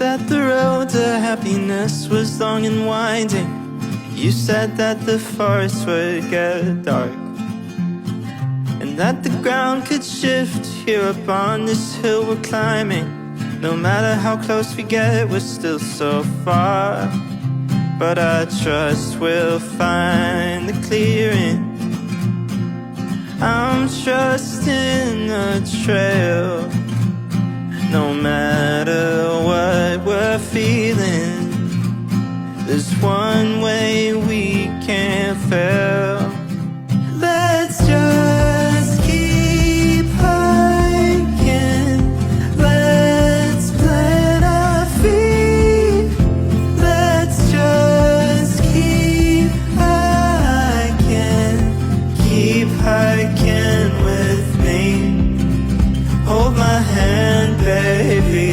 that the road to happiness was long and winding. You said that the forest would get dark, and that the ground could shift here up on this hill we're climbing. No matter how close we get, we're still so far. But I trust we'll find the clearing. I'm trusting the trail. No matter what we're feeling, there's one way we can't fail. Let's just keep hiking. Let's plant our feet. Let's just keep hiking. Keep hiking with me. Hold my hand, baby.